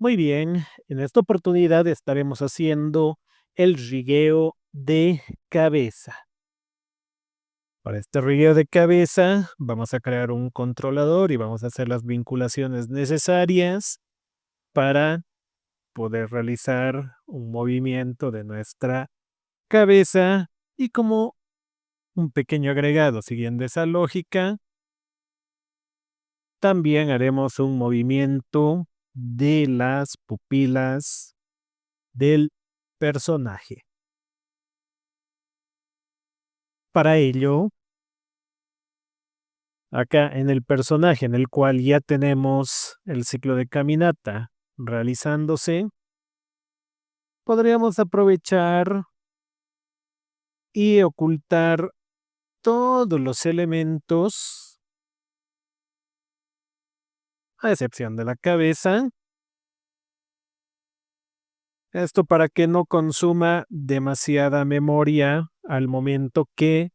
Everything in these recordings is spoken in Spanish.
Muy bien, en esta oportunidad estaremos haciendo el rigueo de cabeza. Para este rigueo de cabeza vamos a crear un controlador y vamos a hacer las vinculaciones necesarias para poder realizar un movimiento de nuestra cabeza y como un pequeño agregado siguiendo esa lógica, también haremos un movimiento de las pupilas del personaje. Para ello, acá en el personaje en el cual ya tenemos el ciclo de caminata realizándose, podríamos aprovechar y ocultar todos los elementos, a excepción de la cabeza. Esto para que no consuma demasiada memoria al momento que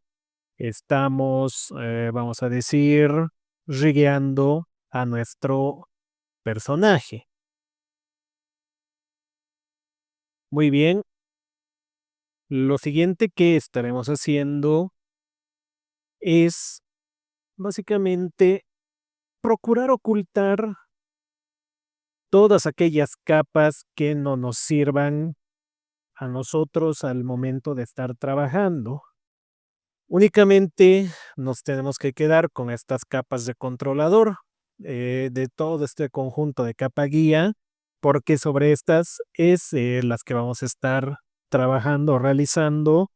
estamos, vamos a decir, rigueando a nuestro personaje. Muy bien, lo siguiente que estaremos haciendo es básicamente procurar ocultar todas aquellas capas que no nos sirvan a nosotros al momento de estar trabajando. Únicamente nos tenemos que quedar con estas capas de controlador, de todo este conjunto de capa guía, porque sobre estas es las que vamos a estar trabajando, realizando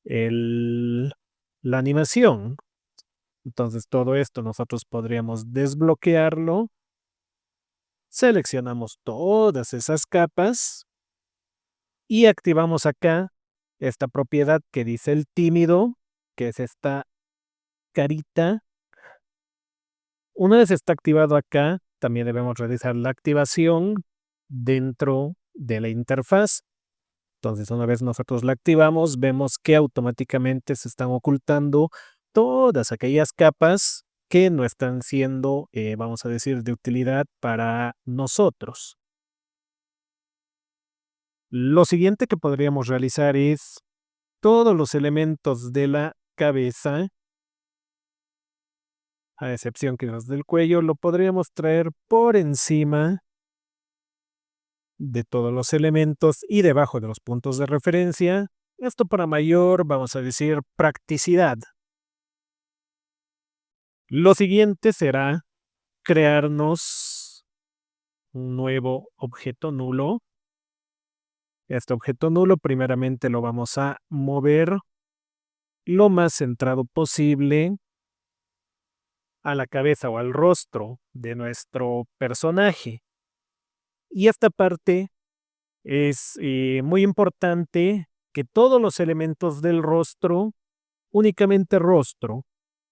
el, la animación. Entonces todo esto nosotros podríamos desbloquearlo. Seleccionamos todas esas capas y activamos acá esta propiedad que dice el tímido, que es esta carita. Una vez está activado acá, también debemos realizar la activación dentro de la interfaz. Entonces, una vez nosotros la activamos, vemos que automáticamente se están ocultando todas aquellas capas que no están siendo, vamos a decir, de utilidad para nosotros. Lo siguiente que podríamos realizar es todos los elementos de la cabeza, a excepción que los del cuello, lo podríamos traer por encima de todos los elementos y debajo de los puntos de referencia. Esto para mayor, vamos a decir, practicidad. Lo siguiente será crearnos un nuevo objeto nulo. Este objeto nulo primeramente lo vamos a mover lo más centrado posible a la cabeza o al rostro de nuestro personaje. Y esta parte es muy importante, que todos los elementos del rostro, únicamente rostro,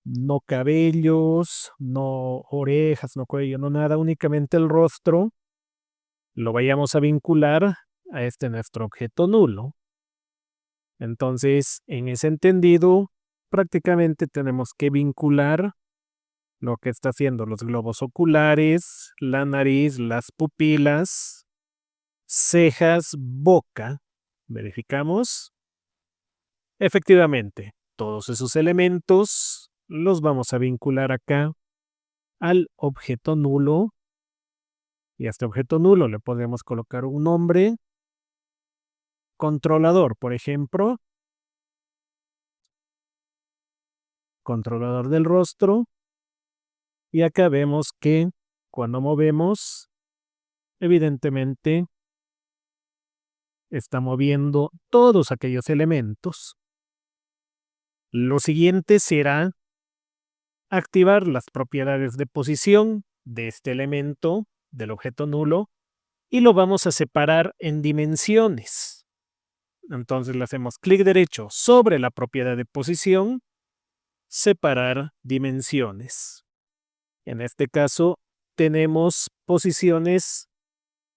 no cabellos, no orejas, no cuello, no nada, únicamente el rostro, lo vayamos a vincular a este nuestro objeto nulo. Entonces, en ese entendido, prácticamente tenemos que vincular lo que está haciendo los globos oculares, la nariz, las pupilas, cejas, boca. Verificamos. Efectivamente, todos esos elementos los vamos a vincular acá al objeto nulo. Y a este objeto nulo le podemos colocar un nombre, controlador, por ejemplo, controlador del rostro. Y acá vemos que cuando movemos, evidentemente está moviendo todos aquellos elementos. Lo siguiente será activar las propiedades de posición de este elemento, del objeto nulo, y lo vamos a separar en dimensiones. Entonces le hacemos clic derecho sobre la propiedad de posición, separar dimensiones. En este caso tenemos posiciones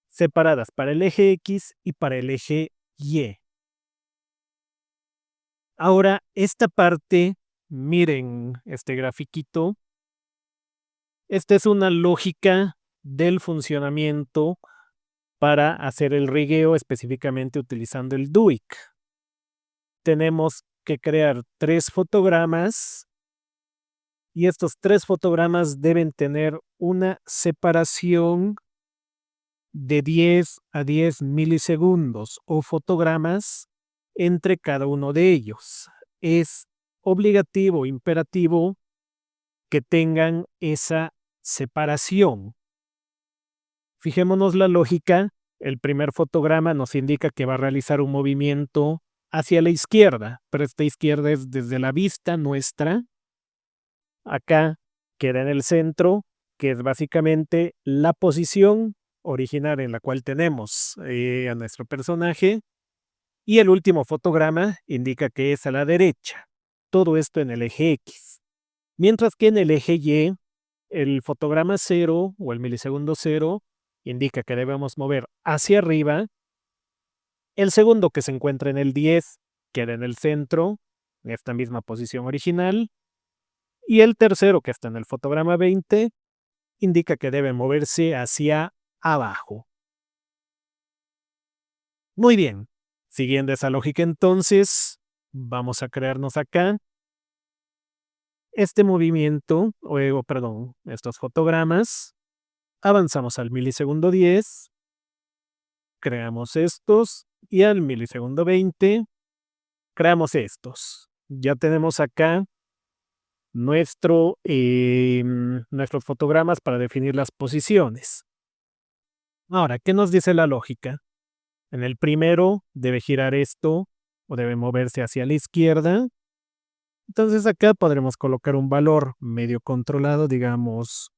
separadas para el eje X y para el eje Y. Ahora, esta parte, miren este grafiquito, esta es una lógica del funcionamiento para hacer el rigueo específicamente utilizando el Duik. Tenemos que crear 3 fotogramas y estos 3 fotogramas deben tener una separación de 10 a 10 milisegundos o fotogramas entre cada uno de ellos. Es obligativo, imperativo que tengan esa separación. Fijémonos la lógica. El primer fotograma nos indica que va a realizar un movimiento hacia la izquierda, pero esta izquierda es desde la vista nuestra. Acá queda en el centro, que es básicamente la posición original en la cual tenemos a nuestro personaje. Y el último fotograma indica que es a la derecha. Todo esto en el eje X. Mientras que en el eje Y, el fotograma 0 o el milisegundo 0 indica que debemos mover hacia arriba. El segundo, que se encuentra en el 10, queda en el centro, en esta misma posición original. Y el tercero, que está en el fotograma 20, indica que debe moverse hacia abajo. Muy bien. Siguiendo esa lógica entonces, vamos a crearnos acá este movimiento, estos fotogramas. Avanzamos al milisegundo 10, creamos estos y al milisegundo 20 creamos estos. Ya tenemos acá nuestros fotogramas para definir las posiciones. Ahora, ¿qué nos dice la lógica? En el primero debe girar esto o debe moverse hacia la izquierda. Entonces acá podremos colocar un valor medio controlado, digamos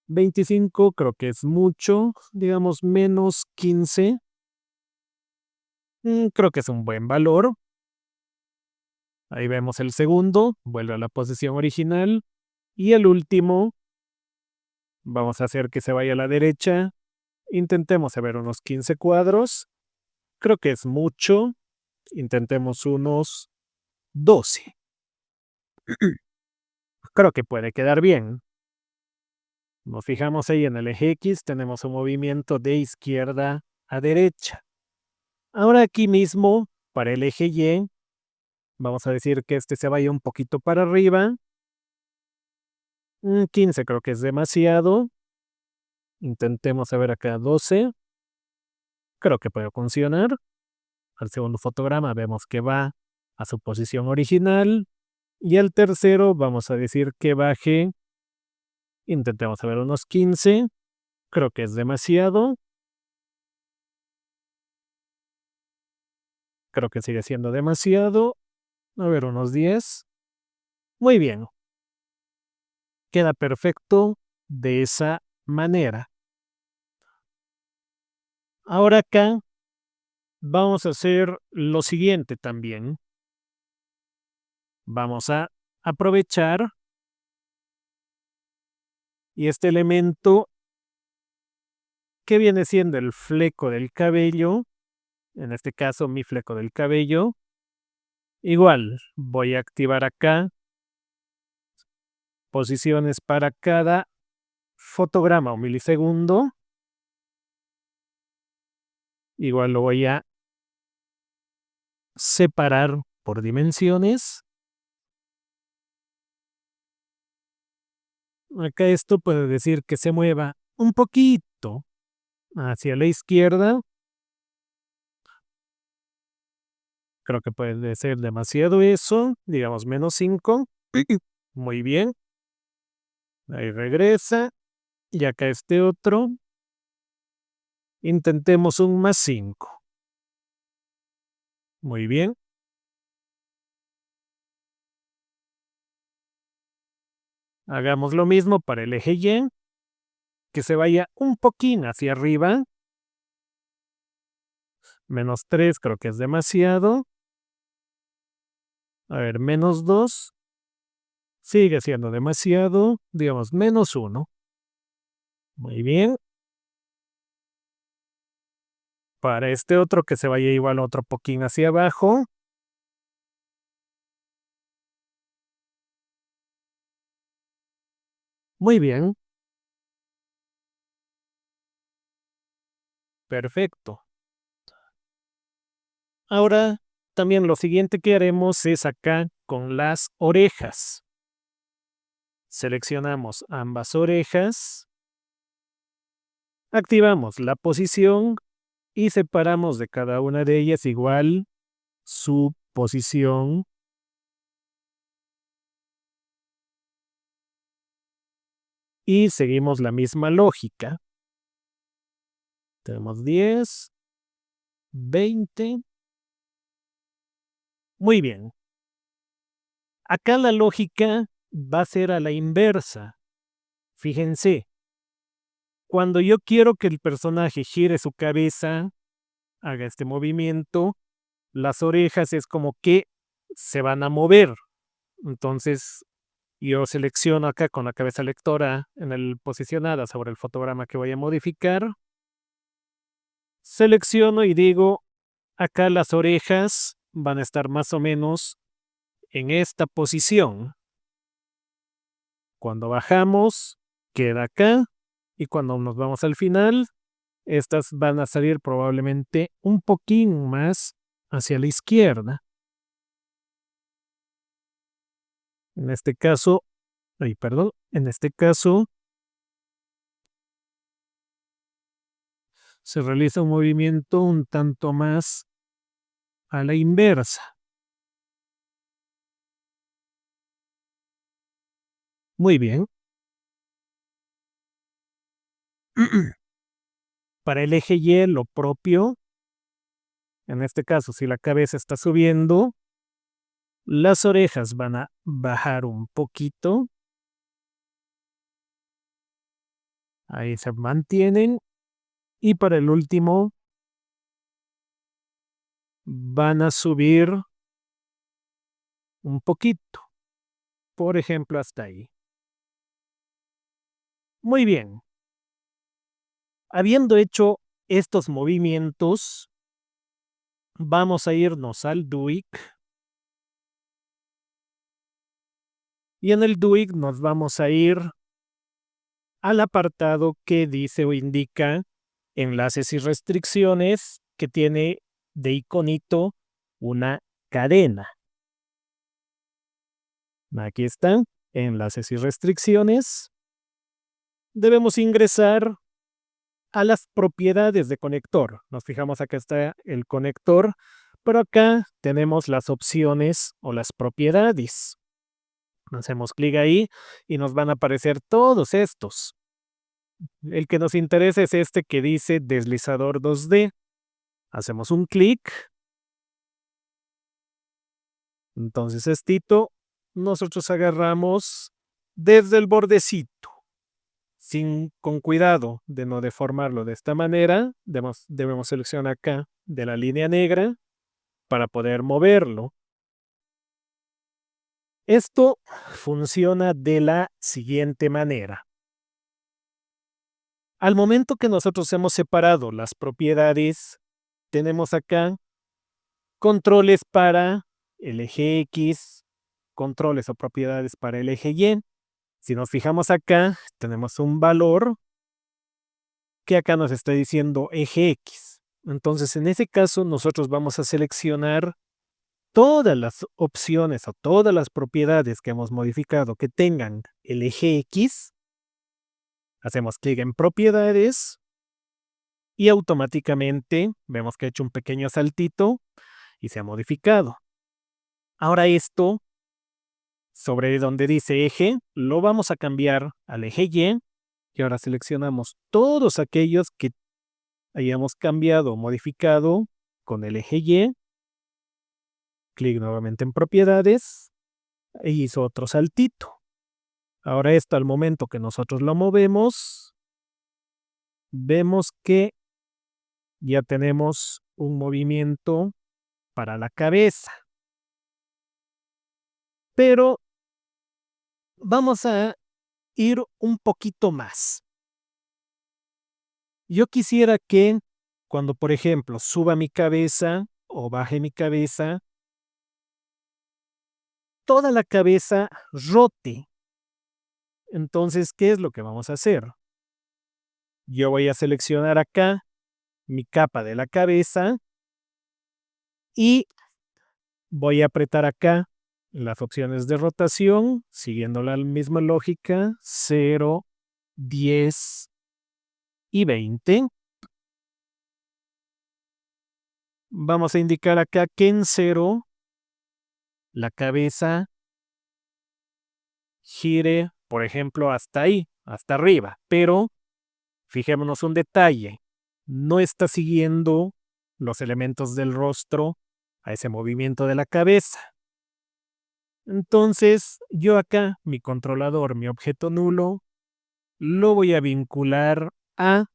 25, creo que es mucho, digamos menos 15. Creo que es un buen valor. Ahí vemos el segundo, vuelve a la posición original. Y el último, vamos a hacer que se vaya a la derecha. Intentemos ver unos 15 cuadros. Creo que es mucho. Intentemos unos 12. Creo que puede quedar bien. Nos fijamos ahí en el eje X, tenemos un movimiento de izquierda a derecha. Ahora aquí mismo, para el eje Y, vamos a decir que este se vaya un poquito para arriba. 15 creo que es demasiado. Intentemos ver acá 12. Creo que puede funcionar. Al segundo fotograma vemos que va a su posición original. Y al tercero vamos a decir que baje. Intentemos ver unos 15. Creo que es demasiado. Creo que sigue siendo demasiado. A ver, unos 10. Muy bien. Queda perfecto de esa manera. Ahora acá vamos a hacer lo siguiente también. Vamos a aprovechar y este elemento que viene siendo el fleco del cabello, en este caso mi fleco del cabello, igual voy a activar acá posiciones para cada fotograma o milisegundo. Igual lo voy a separar por dimensiones. Acá esto puede decir que se mueva un poquito hacia la izquierda. Creo que puede ser demasiado eso, digamos menos 5. Muy bien. Ahí regresa. Y acá este otro. Intentemos un más 5. Muy bien. Hagamos lo mismo para el eje Y. Que se vaya un poquín hacia arriba. Menos 3 creo que es demasiado. A ver, menos 2. Sigue siendo demasiado. Digamos menos 1. Muy bien. Para este otro que se vaya igual otro poquín hacia abajo. Muy bien. Perfecto. Ahora, también lo siguiente que haremos es acá con las orejas. Seleccionamos ambas orejas, activamos la posición y separamos de cada una de ellas igual su posición. Y seguimos la misma lógica. Tenemos 10, 20. Muy bien. Acá la lógica va a ser a la inversa. Fíjense, cuando yo quiero que el personaje gire su cabeza, haga este movimiento, las orejas es como que se van a mover. Entonces, yo selecciono acá con la cabeza lectora en el posicionada sobre el fotograma que voy a modificar. Selecciono y digo, acá las orejas van a estar más o menos en esta posición. Cuando bajamos, queda acá. Y cuando nos vamos al final, estas van a salir probablemente un poquín más hacia la izquierda. En este caso, en este caso se realiza un movimiento un tanto más a la inversa. Muy bien. Para el eje Y, lo propio, en este caso, si la cabeza está subiendo, las orejas van a bajar un poquito. Ahí se mantienen. Y para el último, van a subir un poquito. Por ejemplo, hasta ahí. Muy bien. Habiendo hecho estos movimientos, vamos a irnos al DUIC. Y en el DUIC nos vamos a ir al apartado que dice o indica enlaces y restricciones, que tiene de iconito una cadena. Aquí están, enlaces y restricciones. Debemos ingresar a las propiedades de conector. Nos fijamos, acá está el conector, pero acá tenemos las opciones o las propiedades. Hacemos clic ahí y nos van a aparecer todos estos. El que nos interesa es este que dice deslizador 2D. Hacemos un clic. Entonces, nosotros agarramos desde el bordecito, con cuidado de no deformarlo de esta manera. Debemos seleccionar acá de la línea negra para poder moverlo. Esto funciona de la siguiente manera. Al momento que nosotros hemos separado las propiedades, tenemos acá controles para el eje X, controles o propiedades para el eje Y. Si nos fijamos acá, tenemos un valor que acá nos está diciendo eje X. Entonces, en ese caso, nosotros vamos a seleccionar todas las opciones o todas las propiedades que hemos modificado que tengan el eje X. Hacemos clic en propiedades y automáticamente vemos que ha hecho un pequeño saltito y se ha modificado. Ahora esto, sobre donde dice eje, lo vamos a cambiar al eje Y. Y ahora seleccionamos todos aquellos que hayamos cambiado o modificado con el eje Y. Clic nuevamente en propiedades e hizo otro saltito. Ahora esto, al momento que nosotros lo movemos, vemos que ya tenemos un movimiento para la cabeza. Pero vamos a ir un poquito más. Yo quisiera que cuando, por ejemplo, suba mi cabeza o baje mi cabeza, toda la cabeza rote. Entonces, ¿qué es lo que vamos a hacer? Yo voy a seleccionar acá mi capa de la cabeza y voy a apretar acá las opciones de rotación, siguiendo la misma lógica, 0, 10 y 20. Vamos a indicar acá que en 0 la cabeza gire, por ejemplo, hasta ahí, hasta arriba. Pero fijémonos un detalle, no está siguiendo los elementos del rostro a ese movimiento de la cabeza. Entonces, yo acá, mi controlador, mi objeto nulo, lo voy a vincular a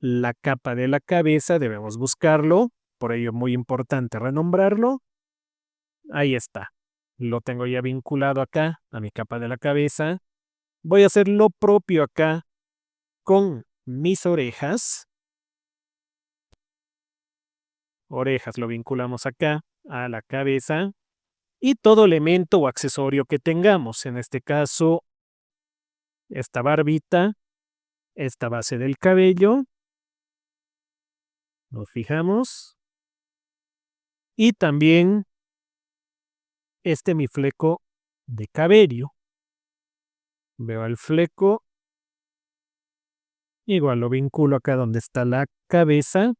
la capa de la cabeza, debemos buscarlo, por ello muy importante renombrarlo. Ahí está, lo tengo ya vinculado acá a mi capa de la cabeza. Voy a hacer lo propio acá con mis orejas. Orejas lo vinculamos acá a la cabeza y todo elemento o accesorio que tengamos, en este caso, esta barbita, esta base del cabello, nos fijamos, y también mi fleco de cabello. Veo el fleco, igual lo vinculo acá donde está la cabeza.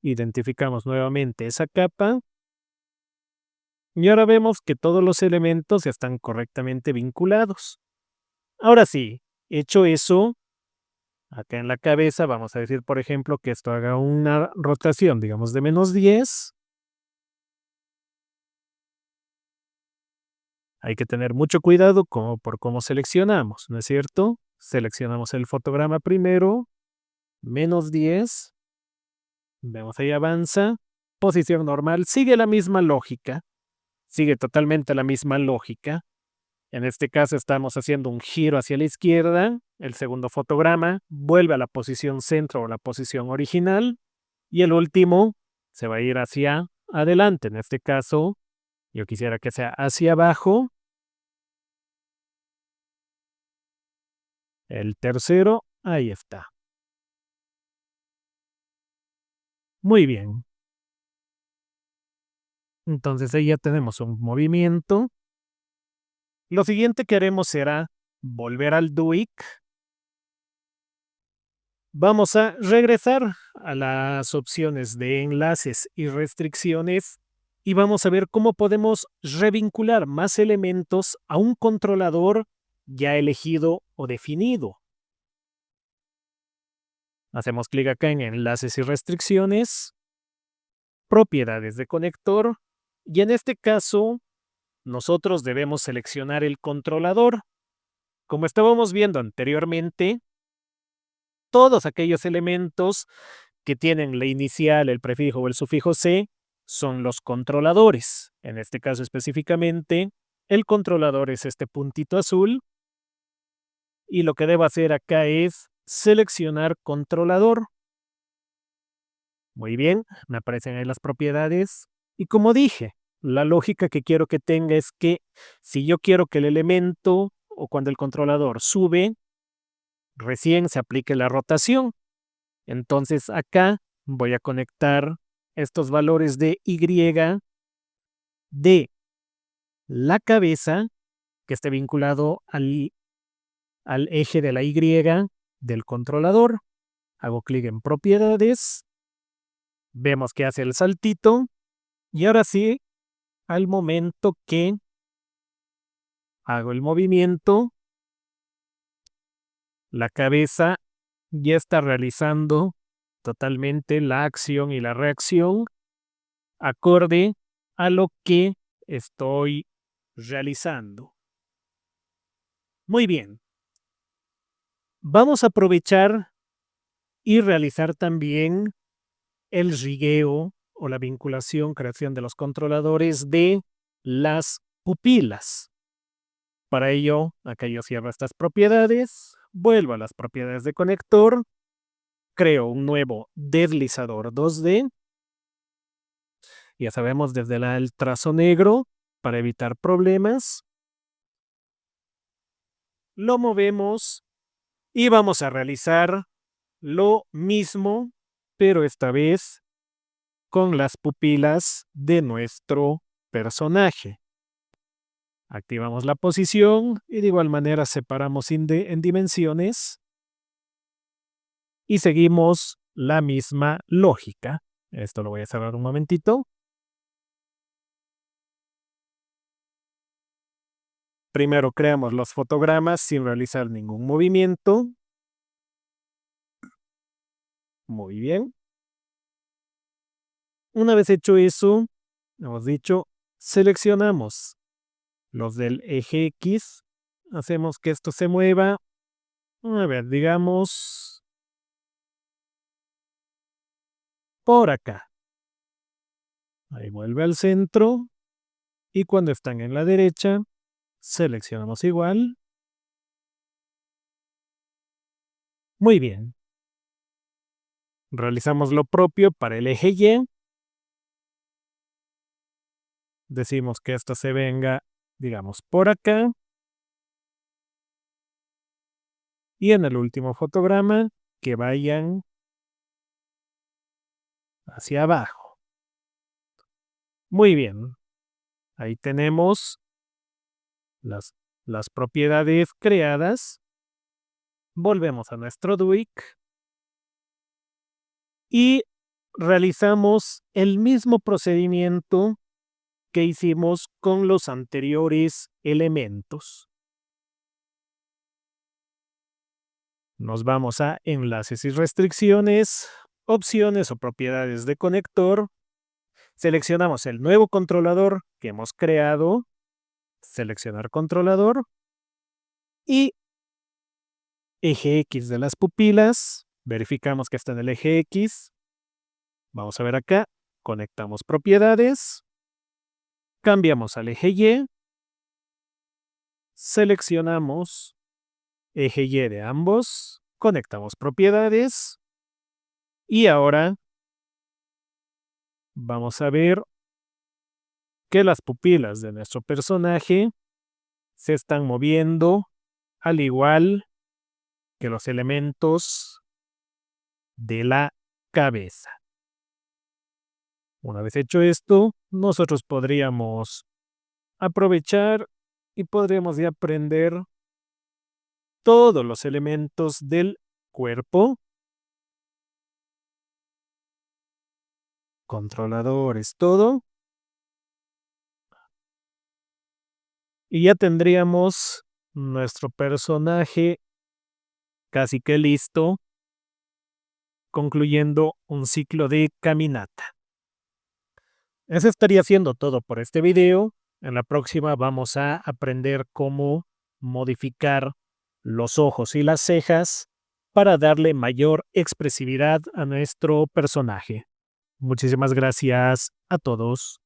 Identificamos nuevamente esa capa. Y ahora vemos que todos los elementos están correctamente vinculados. Ahora sí, hecho eso, acá en la cabeza vamos a decir, por ejemplo, que esto haga una rotación, digamos, de -10. Hay que tener mucho cuidado por cómo seleccionamos, ¿no es cierto? Seleccionamos el fotograma primero, -10. Vemos ahí avanza. Posición normal. Sigue la misma lógica. Sigue totalmente la misma lógica. En este caso estamos haciendo un giro hacia la izquierda. El segundo fotograma vuelve a la posición centro o la posición original. Y el último se va a ir hacia adelante. En este caso, yo quisiera que sea hacia abajo. El tercero, ahí está. Muy bien. Entonces ahí ya tenemos un movimiento. Lo siguiente que haremos será volver al DUIC. Vamos a regresar a las opciones de enlaces y restricciones y vamos a ver cómo podemos revincular más elementos a un controlador ya elegido o definido. Hacemos clic acá en enlaces y restricciones, propiedades de conector y en este caso nosotros debemos seleccionar el controlador. Como estábamos viendo anteriormente, todos aquellos elementos que tienen la inicial, el prefijo o el sufijo C son los controladores. En este caso específicamente, el controlador es este puntito azul y lo que debo hacer acá es seleccionar controlador. Muy bien, me aparecen ahí las propiedades y como dije, la lógica que quiero que tenga es que si yo quiero que el elemento o cuando el controlador sube, recién se aplique la rotación. Entonces acá voy a conectar estos valores de Y de la cabeza que esté vinculado al eje de la Y del controlador. Hago clic en propiedades. Vemos que hace el saltito. Y ahora sí, al momento que hago el movimiento, la cabeza ya está realizando totalmente la acción y la reacción acorde a lo que estoy realizando. Muy bien. Vamos a aprovechar y realizar también el rigueo o la vinculación, creación de los controladores de las pupilas. Para ello, acá yo cierro estas propiedades, vuelvo a las propiedades de conector, creo un nuevo deslizador 2D. Ya sabemos desde el trazo negro para evitar problemas. Lo movemos Y vamos a realizar lo mismo, pero esta vez con las pupilas de nuestro personaje. Activamos la posición y de igual manera separamos en dimensiones y seguimos la misma lógica. Esto lo voy a cerrar un momentito. Primero creamos los fotogramas sin realizar ningún movimiento. Muy bien. Una vez hecho eso, hemos dicho, seleccionamos los del eje X. Hacemos que esto se mueva. A ver, digamos por acá. Ahí vuelve al centro. Y cuando están en la derecha, seleccionamos igual. Muy bien. Realizamos lo propio para el eje Y. Decimos que esto se venga, digamos, por acá. Y en el último fotograma, que vayan hacia abajo. Muy bien. Ahí tenemos las propiedades creadas. Volvemos a nuestro Duik. Y realizamos el mismo procedimiento que hicimos con los anteriores elementos. Nos vamos a enlaces y restricciones, opciones o propiedades de conector. Seleccionamos el nuevo controlador que hemos creado. Seleccionar controlador. Y eje X de las pupilas. Verificamos que está en el eje X. Vamos a ver acá. Conectamos propiedades. Cambiamos al eje Y. Seleccionamos eje Y de ambos. Conectamos propiedades. Y ahora vamos a ver que las pupilas de nuestro personaje se están moviendo al igual que los elementos de la cabeza. Una vez hecho esto, nosotros podríamos aprovechar y podríamos ya aprender todos los elementos del cuerpo. Controladores, todo. Y ya tendríamos nuestro personaje casi que listo, concluyendo un ciclo de caminata. Eso estaría siendo todo por este video. En la próxima vamos a aprender cómo modificar los ojos y las cejas para darle mayor expresividad a nuestro personaje. Muchísimas gracias a todos.